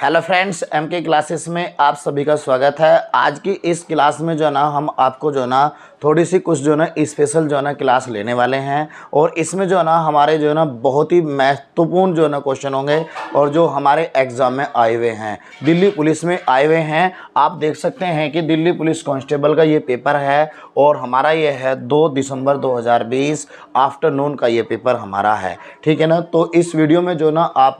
Hello friends, M के classes में आप सभी का स्वागत है। आज की इस क्लास में जो है ना हम आपको जो है ना थोड़ी सी कुछ जो है ना स्पेशल जो है ना क्लास लेने वाले हैं और इसमें जो है ना हमारे जो है ना बहुत ही महत्वपूर्ण जो है ना क्वेश्चन होंगे और जो हमारे एग्ज़ाम में आए हुए हैं, दिल्ली पुलिस में आए हुए हैं। आप देख सकते हैं कि दिल्ली पुलिस कांस्टेबल का ये पेपर है और हमारा ये है 2 दिसंबर 2020 आफ्टरनून का ये पेपर हमारा है, ठीक है ना। तो इस वीडियो में जो ना आप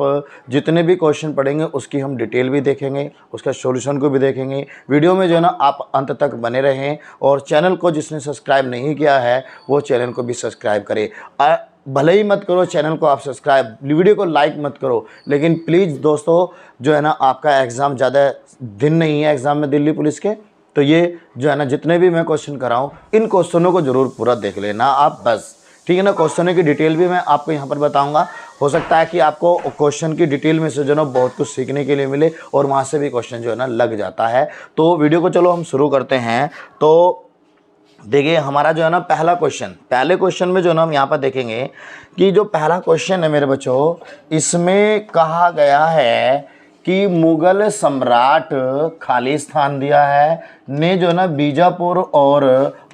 जितने भी क्वेश्चन पढ़ेंगे उसकी हम डिटेल भी देखेंगे, उसका सॉल्यूशन को भी देखेंगे। वीडियो में जो है ना आप अंत तक बने रहें और चैनल को जिसने सब्सक्राइब नहीं किया है वो चैनल को भी सब्सक्राइब करें। भले ही मत करो चैनल को आप सब्सक्राइब, वीडियो को लाइक मत करो, लेकिन प्लीज़ दोस्तों जो है ना आपका एग्ज़ाम ज़्यादा दिन नहीं है एग्ज़ाम में दिल्ली पुलिस के, तो ये जो है ना जितने भी मैं क्वेश्चन कराऊँ इन क्वेश्चनों को ज़रूर पूरा देख लेना आप बस, ठीक है ना। क्वेश्चनों की डिटेल भी मैं आपको यहाँ पर बताऊंगा। हो सकता है कि आपको क्वेश्चन की डिटेल में से जो ना बहुत कुछ सीखने के लिए मिले और वहाँ से भी क्वेश्चन जो है ना लग जाता है। तो वीडियो को चलो हम शुरू करते हैं। तो देखिए हमारा जो है ना पहले क्वेश्चन में जो ना हम यहाँ पर देखेंगे कि जो पहला क्वेश्चन है मेरे बच्चों, इसमें कहा गया है कि मुगल सम्राट खालिस्तान दिया है ने जो ना बीजापुर और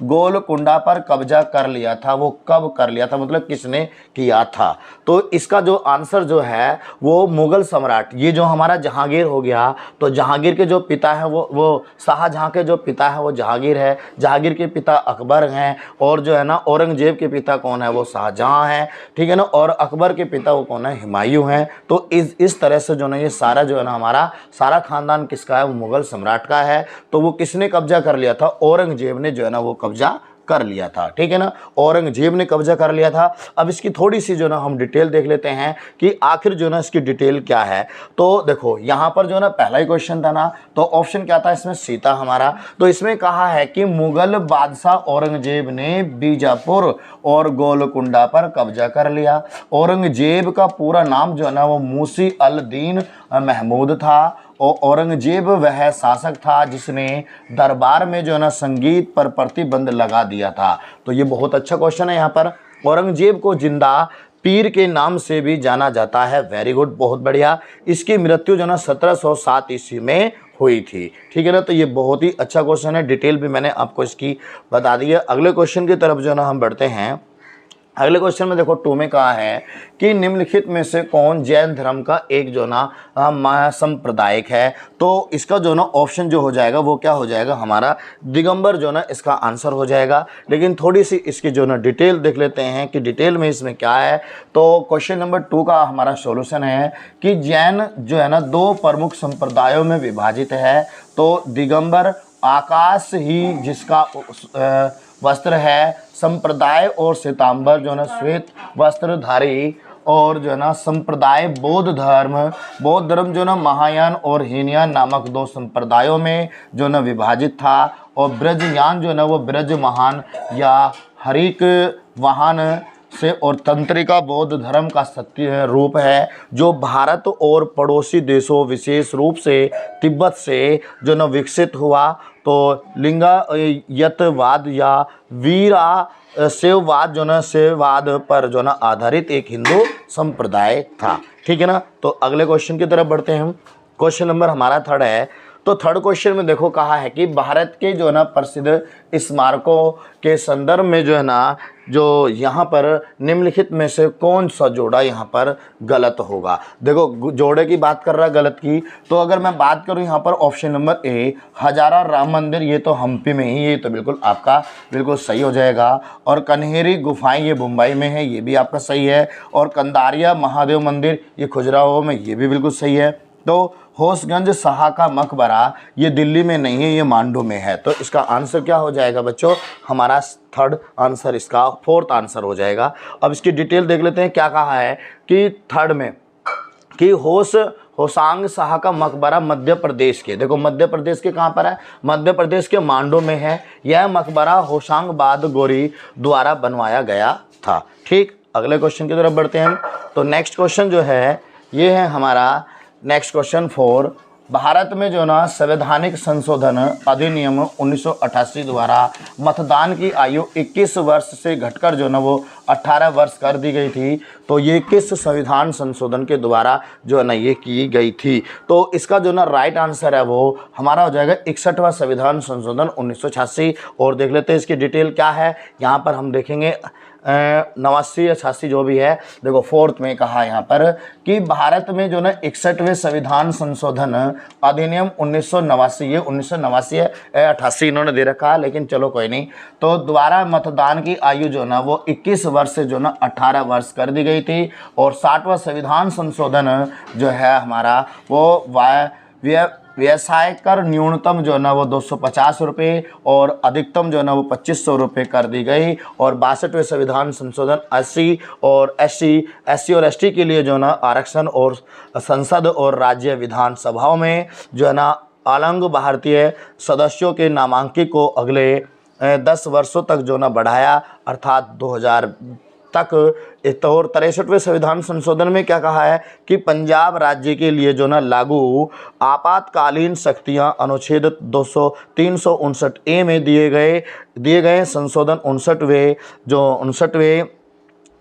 गोलकुंडा पर कब्जा कर लिया था। वो कब कर लिया था, मतलब किसने किया था? तो इसका जो आंसर जो है वो मुगल सम्राट, ये जो हमारा जहांगीर हो गया, तो जहांगीर के जो पिता है वो शाहजहां के जो पिता है वो जहांगीर है, जहांगीर के पिता अकबर हैं और जो है ना औरंगजेब के पिता कौन है, वो शाहजहां है, ठीक है ना। और अकबर के पिता वो कौन है, हुमायूं हैं। तो इस तरह से जो ना ये सारा जो है ना हमारा सारा खानदान किसका है, वो मुगल सम्राट का है। तो वो किसने कब्जा कर लिया था? औरंगजेब ने जो है ना वो कब्जा कर लिया था, ठीक है ना। औरंगजेब ने कब्जा कर लिया था। अब इसकी थोड़ी सी जो ना हम डिटेल देख लेते हैं कि आखिर जो ना इसकी डिटेल क्या है। तो देखो यहाँ पर जो ना पहला ही क्वेश्चन था ना, तो ऑप्शन क्या था इसमें, सी था हमारा। तो इसमें कहा है कि मुगल बादशाह औरंगजेब ने बीजापुर और गोलकुंडा पर कब्जा कर लिया। औरंगजेब का पूरा नाम जो है ना वो मूसी अल दीन महमूद था और औरंगजेब वह शासक था जिसने दरबार में जो है ना संगीत पर प्रतिबंध लगा दिया था। तो ये बहुत अच्छा क्वेश्चन है। यहाँ पर औरंगजेब को जिंदा पीर के नाम से भी जाना जाता है। वेरी गुड, बहुत बढ़िया। इसकी मृत्यु जो है ना 1707 ईस्वी में हुई थी, ठीक है ना। तो ये बहुत ही अच्छा क्वेश्चन है, डिटेल भी मैंने आपको इसकी बता दी है। अगले क्वेश्चन की तरफ जो है ना हम बढ़ते हैं। अगले क्वेश्चन में देखो 2 में कहा है कि निम्नलिखित में से कौन जैन धर्म का एक जो ना महासंप्रदायिक है। तो इसका जो ना ऑप्शन जो हो जाएगा वो क्या हो जाएगा, हमारा दिगंबर जो ना इसका आंसर हो जाएगा। लेकिन थोड़ी सी इसकी जो ना डिटेल देख लेते हैं कि डिटेल में इसमें क्या है। तो क्वेश्चन नंबर 2 का हमारा सॉल्यूशन है कि जैन जो है ना 2 प्रमुख संप्रदायों में विभाजित है। तो दिगंबर आकाश ही जिसका वस्त्र है संप्रदाय और श्वेतांबर जो है ना श्वेत वस्त्रधारी, और जो है ना संप्रदाय बौद्ध धर्म जो है ना महायान और हीनयान नामक 2 संप्रदायों में जो है ना विभाजित था। और ब्रजयान जो है ना वो ब्रज महान या हरिक वाहन से और तंत्रिका बौद्ध धर्म का सत्य रूप है जो भारत और पड़ोसी देशों विशेष रूप से तिब्बत से जो न विकसित हुआ। तो लिंगायतवाद या वीरा शैववाद जो न शैववाद पर जो ना आधारित एक हिंदू संप्रदाय था, ठीक है ना। तो अगले क्वेश्चन की तरफ बढ़ते हैं हम। क्वेश्चन नंबर हमारा 3 है। तो थर्ड क्वेश्चन में देखो कहा है कि भारत के जो है ना प्रसिद्ध स्मारकों के संदर्भ में जो है ना जो यहाँ पर निम्नलिखित में से कौन सा जोड़ा यहाँ पर गलत होगा। देखो जोड़े की बात कर रहा है गलत की, तो अगर मैं बात करूँ यहाँ पर ऑप्शन नंबर ए हजारा राम मंदिर, ये तो हम्पी में ही, ये तो बिल्कुल आपका बिल्कुल सही हो जाएगा। और कन्हेरी गुफाएं ये मुंबई में है, ये भी आपका सही है। और कंदारिया महादेव मंदिर ये खजुराहो में, ये भी बिल्कुल सही है। तो होशगंज शाह का मकबरा ये दिल्ली में नहीं है, ये मांडू में है। तो इसका आंसर क्या हो जाएगा बच्चों, हमारा थर्ड आंसर, इसका 4th आंसर हो जाएगा। अब इसकी डिटेल देख लेते हैं। क्या कहा है कि थर्ड में कि होशांग शाह का मकबरा मध्य प्रदेश के, देखो मध्य प्रदेश के कहाँ पर है, मध्य प्रदेश के मांडू में है। यह मकबरा होशांगबाद गोरी द्वारा बनवाया गया था, ठीक। अगले क्वेश्चन की तरफ बढ़ते हैं हम। तो नेक्स्ट क्वेश्चन जो है ये है हमारा नेक्स्ट क्वेश्चन 4। भारत में जो ना संवैधानिक संशोधन अधिनियम 1988 द्वारा मतदान की आयु 21 वर्ष से घटकर जो ना वो 18 वर्ष कर दी गई थी। तो ये किस संविधान संशोधन के द्वारा जो है ना ये की गई थी? तो इसका जो ना राइट आंसर है वो हमारा हो जाएगा 61वां संविधान संशोधन 1986। और देख लेते हैं इसकी डिटेल क्या है। यहाँ पर हम देखेंगे 89 या 86 जो भी है। देखो फोर्थ में कहा यहाँ पर कि भारत में जो ना 61वें संविधान संशोधन अधिनियम 1989, ये 1989 है, 88 इन्होंने दे रखा है, लेकिन चलो कोई नहीं। तो द्वारा मतदान की आयु जो ना वो 21 वर्ष से जो ना 18 वर्ष कर दी गई थी। और 60वां संविधान संशोधन जो है हमारा वो व्यवसाय कर न्यूनतम जो है ना वो 250 रुपये और अधिकतम जो है ना वो 2500 रुपये कर दी गई। और 62वें संविधान संशोधन एससी और एसटी के लिए जो है ना आरक्षण और संसद और राज्य विधानसभाओं में जो है ना अलंग भारतीय सदस्यों के नामांकन को अगले 10 वर्षों तक जो ना बढ़ाया, अर्थात 2000 तक। और 63वें संविधान संशोधन में क्या कहा है कि पंजाब राज्य के लिए जो ना लागू आपातकालीन शक्तियां अनुच्छेद 359 ए में दिए गए संशोधन 59वें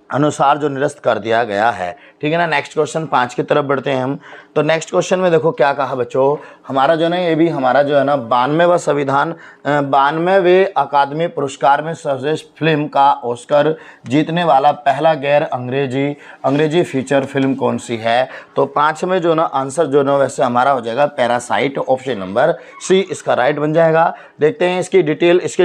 अनुसार जो निरस्त कर दिया गया है। ठीक है ना। नेक्स्ट क्वेश्चन 5 की तरफ बढ़ते हैं हम। तो नेक्स्ट क्वेश्चन में देखो क्या कहा बच्चों, हमारा जो है ना ये भी हमारा जो है ना 92वां संविधान 92वें अकादमी पुरस्कार में सर्वश्रेष्ठ फिल्म का ऑस्कर जीतने वाला पहला गैर अंग्रेजी फीचर फिल्म कौन सी है? तो 5 में जो ना आंसर जो ना वैसे हमारा हो जाएगा पैरासाइट, ऑप्शन नंबर सी इसका राइट बन जाएगा। देखते हैं इसकी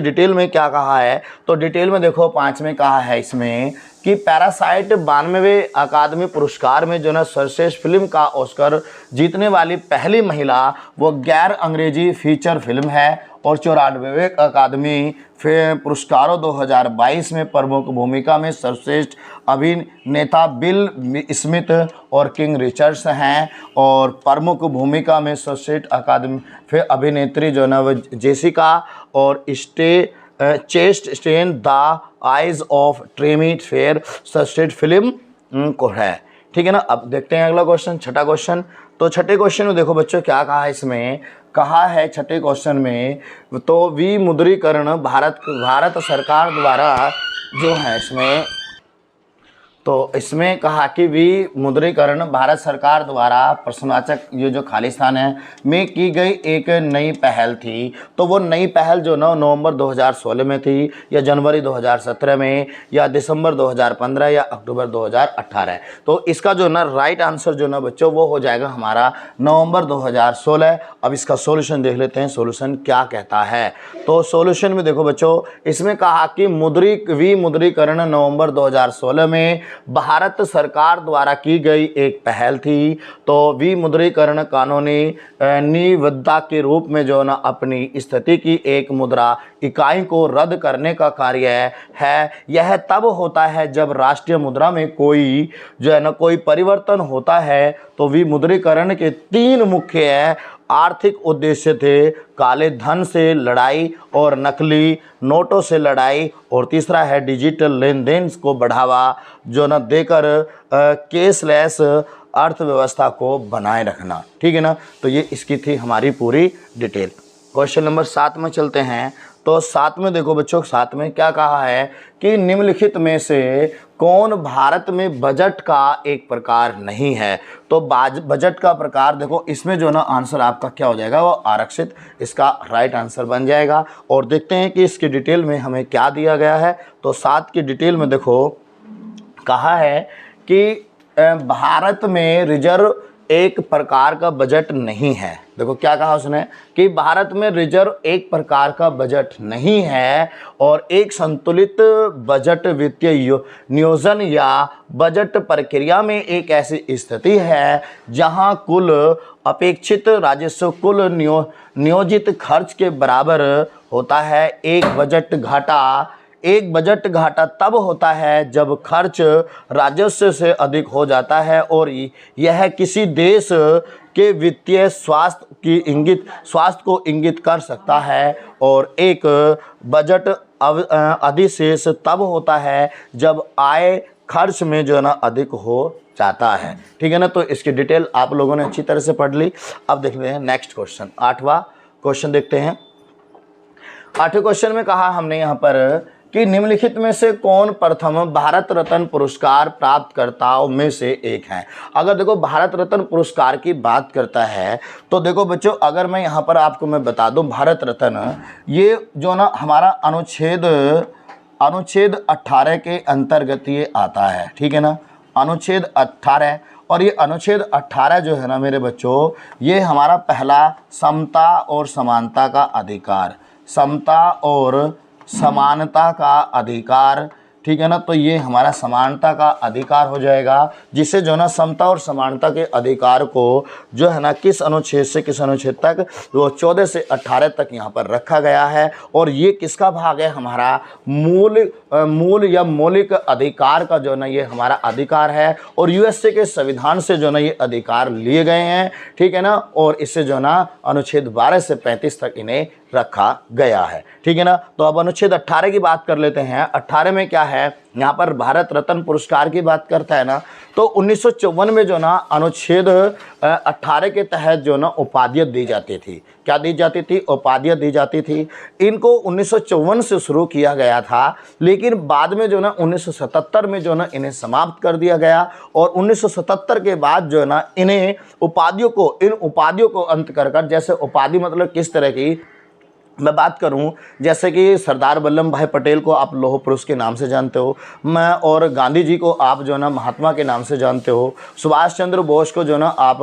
डिटेल में क्या कहा है। तो डिटेल में देखो 5 में कहा है इसमें कि पैरासाइट 92वें अकादमी पुरस्कार में जो ना सर्वश्रेष्ठ फिल्म का ऑस्कर जीतने वाली पहली महिला वो गैर अंग्रेजी फीचर फिल्म है। और 94वें अकादमी पुरस्कारों 2022 में प्रमुख भूमिका में सर्वश्रेष्ठ अभिनेता बिल स्मिथ और किंग रिचर्ड्स हैं। और प्रमुख भूमिका में सर्वश्रेष्ठ अकादमी अभिनेत्री जो ना वो जेसिका और Chastain the eyes of Tammy Faye सर्वश्रेष्ठ फिल्म को है। ठीक है ना। अब देखते हैं अगला क्वेश्चन, छठा क्वेश्चन। तो छठे क्वेश्चन में देखो बच्चों क्या कहा है इसमें, कहा है छठे क्वेश्चन में तो विमुद्रीकरण भारत सरकार द्वारा जो है इसमें, तो इसमें कहा कि विमुद्रीकरण भारत सरकार द्वारा प्रश्नवाचक ये जो खाली स्थान है में की गई एक नई पहल थी। तो वो नई पहल जो ना नवंबर 2016 में थी, या जनवरी 2017 में, या दिसंबर 2015 या अक्टूबर 2018। तो इसका जो ना राइट आंसर जो ना बच्चों वो हो जाएगा हमारा नवंबर 2016। अब इसका सॉल्यूशन देख लेते हैं, सॉल्यूशन क्या कहता है। तो सॉल्यूशन में देखो बच्चों इसमें कहा कि विमुद्रीकरण नवंबर 2016 में भारत सरकार द्वारा की गई एक पहल थी। तो विमुद्रीकरण कानूनी निविदा के रूप में जो ना अपनी स्थिति की एक मुद्रा इकाई को रद्द करने का कार्य है। यह तब होता है जब राष्ट्रीय मुद्रा में कोई जो है ना कोई परिवर्तन होता है। तो विमुद्रीकरण के 3 मुख्य आर्थिक उद्देश्य थे, काले धन से लड़ाई और नकली नोटों से लड़ाई, और तीसरा है डिजिटल लेन देन को बढ़ावा जो न देकर कैशलेस अर्थव्यवस्था को बनाए रखना। ठीक है ना। तो ये इसकी थी हमारी पूरी डिटेल। क्वेश्चन नंबर 7 में चलते हैं। तो 7 में देखो बच्चों 7 में क्या कहा है कि निम्नलिखित में से कौन भारत में बजट का एक प्रकार नहीं है? तो बजट का प्रकार देखो इसमें जो ना आंसर आपका क्या हो जाएगा वो आरक्षित, इसका राइट आंसर बन जाएगा। और देखते हैं कि इसकी डिटेल में हमें क्या दिया गया है। तो 7 की डिटेल में देखो कहा है कि भारत में रिजर्व एक प्रकार का बजट नहीं है। देखो क्या कहा उसने कि भारत में रिजर्व एक प्रकार का बजट नहीं है और एक संतुलित बजट वित्तीय नियोजन या बजट प्रक्रिया में एक ऐसी स्थिति है जहां कुल अपेक्षित राजस्व कुल नियोजित खर्च के बराबर होता है। एक बजट घाटा तब होता है जब खर्च राजस्व से अधिक हो जाता है और यह किसी देश के वित्तीय स्वास्थ्य को इंगित कर सकता है। और एक बजट अधिशेष तब होता है जब आय खर्च में जो है ना अधिक हो चाहता है। ठीक है ना, तो इसकी डिटेल आप लोगों ने अच्छी तरह से पढ़ ली। अब देख रहे हैं नेक्स्ट क्वेश्चन, 8वां क्वेश्चन देखते हैं। 8वें क्वेश्चन में कहा हमने यहाँ पर कि निम्नलिखित में से कौन प्रथम भारत रत्न पुरस्कार प्राप्तकर्ताओं में से एक है। अगर देखो भारत रत्न पुरस्कार की बात करता है तो देखो बच्चों, अगर मैं यहाँ पर आपको मैं बता दूं, भारत रत्न ये जो ना हमारा अनुच्छेद 18 के अंतर्गत ये आता है। ठीक है ना, अनुच्छेद 18, और ये अनुच्छेद 18 जो है ना मेरे बच्चों, ये हमारा पहला समता और समानता का अधिकार, समता और समानता का अधिकार। ठीक है ना, तो ये हमारा समानता का अधिकार हो जाएगा, जिसे जो है ना समता और समानता के अधिकार को जो है ना किस अनुच्छेद से किस अनुच्छेद तक, वो 14 से 18 तक यहाँ पर रखा गया है। और ये किसका भाग है, हमारा मूल या मौलिक अधिकार का जो है ना ये हमारा अधिकार है, और यूएसए के संविधान से जो है ना ये अधिकार लिए गए हैं। ठीक है ना, और इससे जो है ना अनुच्छेद 12 से 35 तक इन्हें रखा गया है। ठीक है ना, तो अब अनुच्छेद 18 की बात कर लेते हैं। 18 में क्या है, यहाँ पर भारत रत्न पुरस्कार की बात करता है ना, तो 1954 में जो ना अनुच्छेद 18 के तहत जो ना उपाधियाँ दी जाती थी। क्या दी जाती थी, उपाधियाँ दी जाती थी। इनको 1954 से शुरू किया गया था, लेकिन बाद में जो ना 1977 में जो ना इन्हें समाप्त कर दिया गया, और 1977 के बाद जो है ना इन्हें इन उपाधियों को अंत कर जैसे उपाधि मतलब किस तरह की मैं बात करूं, जैसे कि सरदार वल्लभ भाई पटेल को आप लौह पुरुष के नाम से जानते हो, मैं और गांधी जी को आप जो है ना महात्मा के नाम से जानते हो, सुभाष चंद्र बोस को जो ना आप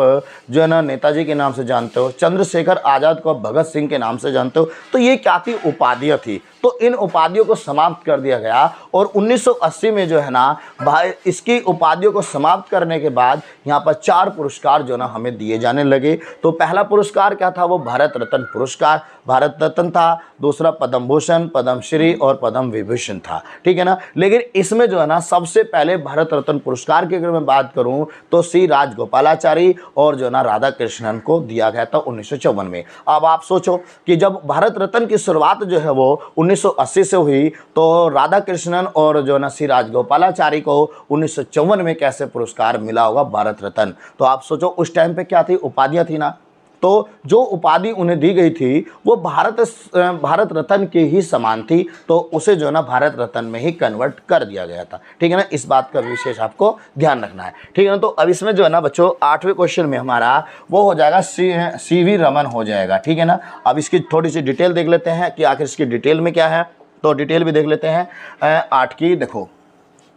जो है ना नेताजी के नाम से जानते हो, चंद्रशेखर आज़ाद को भगत सिंह के नाम से जानते हो। तो ये क्या थी, उपाधियाँ थी। तो इन उपाधियों को समाप्त कर दिया गया, और 1980 में जो है ना भाई इसकी उपाधियों को समाप्त करने के बाद यहाँ पर 4 पुरस्कार जो ना हमें दिए जाने लगे। तो पहला पुरस्कार क्या था, वो भारत रत्न पुरस्कार, भारत रत्न था। दूसरा पद्म भूषण, पद्मश्री और पद्म विभूषण था। ठीक है ना, लेकिन इसमें जो है ना सबसे पहले भारत रत्न पुरस्कार की अगर मैं बात करूं तो सी राजगोपालाचारी और जो है ना राधा कृष्णन को दिया गया था 1954 में। अब आप सोचो कि जब भारत रत्न की शुरुआत जो है वो 1980 से हुई, तो राधा कृष्णन और जो है ना सी राजगोपालाचारी को 1954 में कैसे पुरस्कार मिला होगा भारत रत्न। तो आप सोचो उस टाइम पे क्या थी, उपाधियाँ थी ना, तो जो उपाधि उन्हें दी गई थी वो भारत रत्न के ही समान थी, तो उसे जो है ना भारत रत्न में ही कन्वर्ट कर दिया गया था। ठीक है ना, इस बात का विशेष आपको ध्यान रखना है। ठीक है ना, तो अब इसमें जो है ना बच्चों 8वें क्वेश्चन में हमारा वो हो जाएगा सीवी रमन हो जाएगा। ठीक है ना, अब इसकी थोड़ी सी डिटेल देख लेते हैं कि आखिर इसकी डिटेल में क्या है, तो डिटेल भी देख लेते हैं। 8 की देखो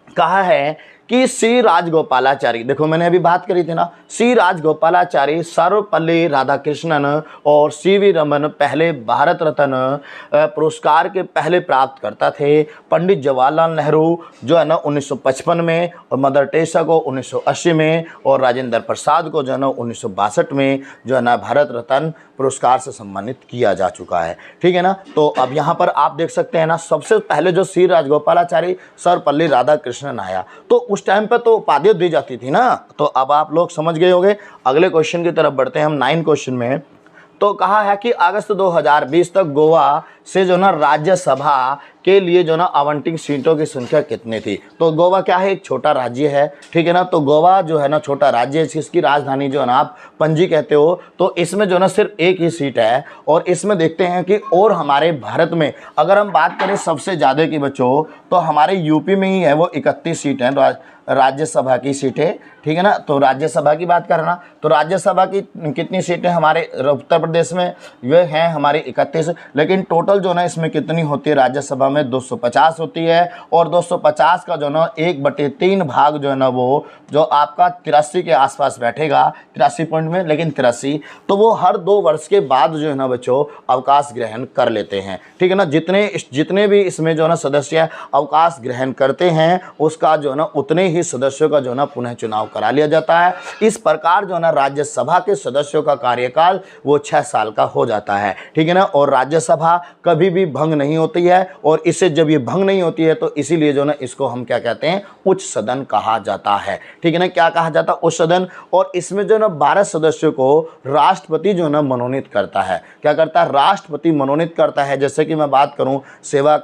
कहा है कि सी राजगोपालाचारी, देखो मैंने अभी बात करी थी ना, सी राजगोपालाचारी, सर्वपल्ली राधाकृष्णन और सीवी रमन पहले भारत रत्न पुरस्कार के पहले प्राप्तकर्ता थे। पंडित जवाहरलाल नेहरू जो है ना 1955 में, और मदर टेरेसा को 1980 में, और राजेंद्र प्रसाद को जो है ना 1962 में जो है ना भारत रत्न पुरस्कार से सम्मानित किया जा चुका है। ठीक है ना, तो अब यहाँ पर आप देख सकते हैं ना, सबसे पहले जो सी राजगोपालाचारी सर्वपल्ली राधाकृष्णन आया, तो उस टाइम पे तो उपाधियाँ दी जाती थी ना। तो अब आप लोग समझ गए होंगे। अगले क्वेश्चन की तरफ बढ़ते हैं हम 9 क्वेश्चन में। तो कहा है कि अगस्त 2020 तक गोवा से जो ना राज्यसभा के लिए जो ना आवंटित सीटों की संख्या कितनी थी। तो गोवा क्या है, एक छोटा राज्य है। ठीक है ना, तो गोवा जो है ना छोटा राज्य है, इसकी राजधानी जो है ना आप पणजी कहते हो। तो इसमें जो ना सिर्फ एक ही सीट है, और इसमें देखते हैं कि और हमारे भारत में अगर हम बात करें सबसे ज़्यादा की बच्चों, तो हमारे यूपी में ही है वो 31 सीट हैं राज्यसभा की सीटें। ठीक है ना, तो राज्यसभा की बात करना, तो राज्यसभा की कितनी सीटें हमारे उत्तर प्रदेश में, वे हैं हमारी 31, लेकिन टोटल जो ना इसमें कितनी होती है राज्यसभा में 250 होती है। और 250 का जो ना 1/3 भाग जो है ना वो जो आपका 83 के आसपास बैठेगा, 83 पॉइंट में, लेकिन 83, तो वो हर 2 वर्ष के बाद जो है ना बच्चों अवकाश ग्रहण कर लेते हैं। ठीक है ना, जितने भी इसमें जो ना सदस्य अवकाश ग्रहण करते हैं उसका जो ना उतने ही सदस्यों का जो ना पुनः चुनाव करा लिया जाता है। इस प्रकार जो ना राज्यसभा के सदस्यों का कार्यकाल वो 6 साल का हो जाता है। ठीक है ना, और राज्यसभा कभी भी भंग नहीं होती है, और इससे जब ये भंग नहीं होती है तो इसीलिए जो ना इसको हम क्या कहते हैं, उच्च सदन कहा जाता है। ठीक है ना, क्या कहा जाता है, उच्च सदन। और इसमें जो ना 12 सदस्यों को राष्ट्रपति जो ना मनोनीत करता है। क्या करता है, राष्ट्रपति मनोनीत करता है। जैसे कि मैं बात करूं सेवा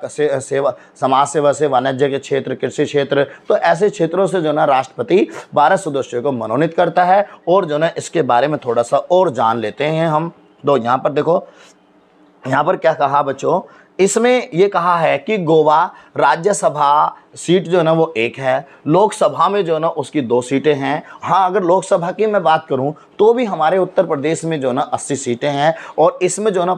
समाज सेवा से वाणिज्य के क्षेत्र, कृषि क्षेत्र, तो ऐसे क्षेत्रों से जो ना राष्ट्रपति 12 सदस्यों को मनोनीत करता है। और जो ना इसके बारे में थोड़ा सा और जान लेते हैं हम। तो यहाँ पर देखो, यहाँ पर क्या कहा बच्चों, इसमें ये कहा है कि गोवा राज्यसभा सीट जो है ना वो 1 है, लोकसभा में जो है ना उसकी 2 सीटें हैं। हाँ, अगर लोकसभा की मैं बात करूं तो भी हमारे उत्तर प्रदेश में जो है ना 80 सीटें हैं। और इसमें जो है ना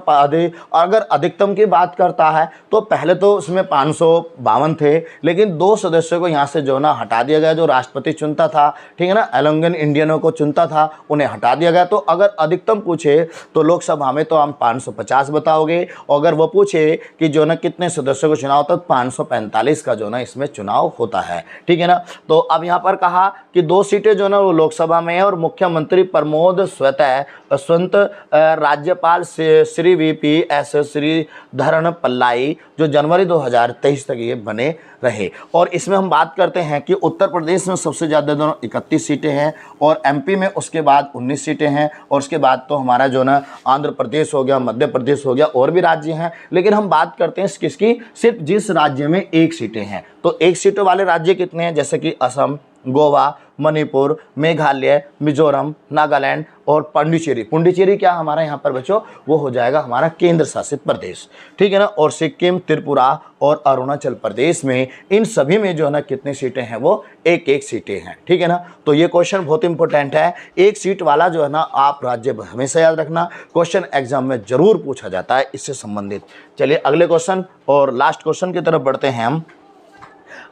अगर अधिकतम की बात करता है तो पहले तो उसमें 552 थे, लेकिन 2 सदस्यों को यहाँ से जो है ना हटा दिया गया, जो राष्ट्रपति चुनता था। ठीक है ना, एलोंगन इंडियनों को चुनता था, उन्हें हटा दिया गया। तो अगर अधिकतम पूछे तो लोकसभा में तो हम 550 बताओगे, और अगर वो पूछे कि जो ना कितने सदस्यों को चुनाव होता है, 545 का जो ना इसमें चुनाव होता है। ठीक है ना, तो अब यहाँ पर कहा कि 2 सीटें जो ना वो लोकसभा में है, और मुख्यमंत्री प्रमोद स्वंत राज्यपाल श्री VPS श्रीधरन पल्लाई जो जनवरी 2023 तक ये बने रहे। और इसमें हम बात करते हैं कि उत्तर प्रदेश में सबसे ज़्यादा दोनों 31 सीटें हैं, और MP में उसके बाद 19 सीटें हैं, और उसके बाद तो हमारा जो ना आंध्र प्रदेश हो गया, मध्य प्रदेश हो गया, और भी राज्य हैं। लेकिन हम बात करते हैं किसकी, सिर्फ जिस राज्य में 1 सीटें हैं। तो 1 सीटों वाले राज्य कितने हैं, जैसे कि असम, गोवा, मणिपुर, मेघालय, मिजोरम, नागालैंड और पांडिचेरी। पुंडुचेरी क्या हमारा यहाँ पर बच्चों, वो हो जाएगा हमारा केंद्र शासित प्रदेश। ठीक है ना, और सिक्किम, त्रिपुरा और अरुणाचल प्रदेश में, इन सभी में जो है ना कितनी सीटें हैं, वो 1-1 सीटें हैं। ठीक है ना, तो ये क्वेश्चन बहुत इंपॉर्टेंट है। 1 सीट वाला जो है ना आप राज्य हमेशा याद रखना, क्वेश्चन एग्जाम में जरूर पूछा जाता है इससे संबंधित। चलिए अगले क्वेश्चन और लास्ट क्वेश्चन की तरफ बढ़ते हैं हम।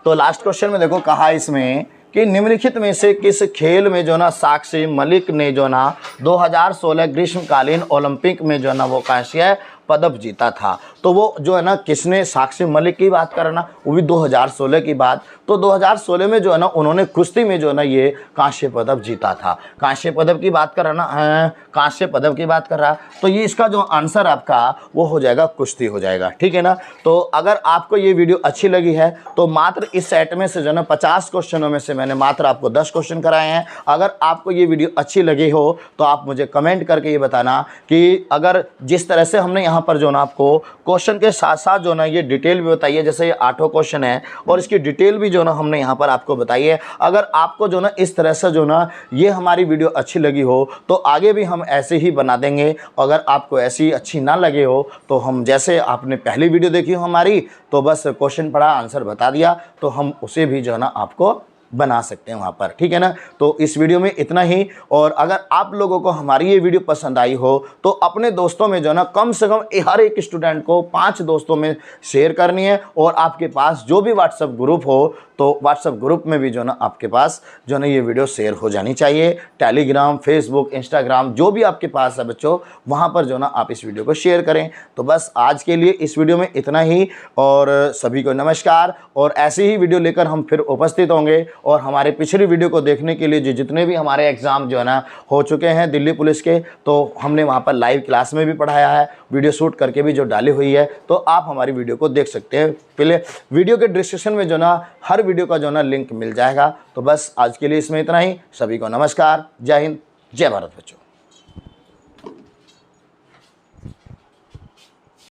तो लास्ट क्वेश्चन में देखो कहा इसमें कि निम्नलिखित में से किस खेल में जो ना साक्षी मलिक ने जो ना 2016 ग्रीष्मकालीन ओलंपिक में जो ना वो कांस्य पदक जीता था। तो वो जो है ना किसने, साक्षी मलिक की बात करना, वो भी 2016 की बात। तो 2016 में जो है ना उन्होंने कुश्ती में जो है ना ये कांस्य पदक जीता था। कांस्य पदक की बात कर रहा ना, कांस्य पदक की बात कर रहा, तो ये इसका जो आंसर आपका वो हो जाएगा कुश्ती हो जाएगा। ठीक है ना, तो अगर आपको ये वीडियो अच्छी लगी है तो मात्र इस सेट में से जो ना 50 क्वेश्चनों में से मैंने मात्र आपको 10 क्वेश्चन कराए हैं। अगर आपको ये वीडियो अच्छी लगी हो तो आप मुझे कमेंट करके ये बताना कि अगर जिस तरह से हमने यहाँ पर जो ना आपको क्वेश्चन के साथ साथ जो ना ये डिटेल भी बताई है, जैसे ये 8 क्वेश्चन है और इसकी डिटेल भी जो ना हमने यहाँ पर आपको बताई है। अगर आपको जो ना इस तरह से जो ना ये हमारी वीडियो अच्छी लगी हो तो आगे भी हम ऐसे ही बना देंगे। अगर आपको ऐसी अच्छी ना लगे हो तो हम, जैसे आपने पहली वीडियो देखी हो हमारी, तो बस क्वेश्चन पढ़ा, आंसर बता दिया, तो हम उसे भी जो है ना आपको बना सकते हैं वहाँ पर। ठीक है ना, तो इस वीडियो में इतना ही। और अगर आप लोगों को हमारी ये वीडियो पसंद आई हो तो अपने दोस्तों में जो ना कम से कम हर एक स्टूडेंट को 5 दोस्तों में शेयर करनी है। और आपके पास जो भी व्हाट्सएप ग्रुप हो तो व्हाट्सएप ग्रुप में भी जो ना आपके पास जो ना ये वीडियो शेयर हो जानी चाहिए। टेलीग्राम, फेसबुक, इंस्टाग्राम, जो भी आपके पास है बच्चों, वहाँ पर जो ना आप इस वीडियो को शेयर करें। तो बस आज के लिए इस वीडियो में इतना ही, और सभी को नमस्कार। और ऐसे ही वीडियो लेकर हम फिर उपस्थित होंगे। और हमारे पिछली वीडियो को देखने के लिए जितने भी हमारे एग्ज़ाम जो है ना हो चुके हैं दिल्ली पुलिस के, तो हमने वहाँ पर लाइव क्लास में भी पढ़ाया है, वीडियो शूट करके भी जो डाली हुई है, तो आप हमारी वीडियो को देख सकते हैं। पहले वीडियो के डिस्क्रिप्शन में जो ना हर वीडियो का जो ना लिंक मिल जाएगा। तो बस आज के लिए इसमें इतना ही। सभी को नमस्कार, जय हिंद, जय भारत बच्चों।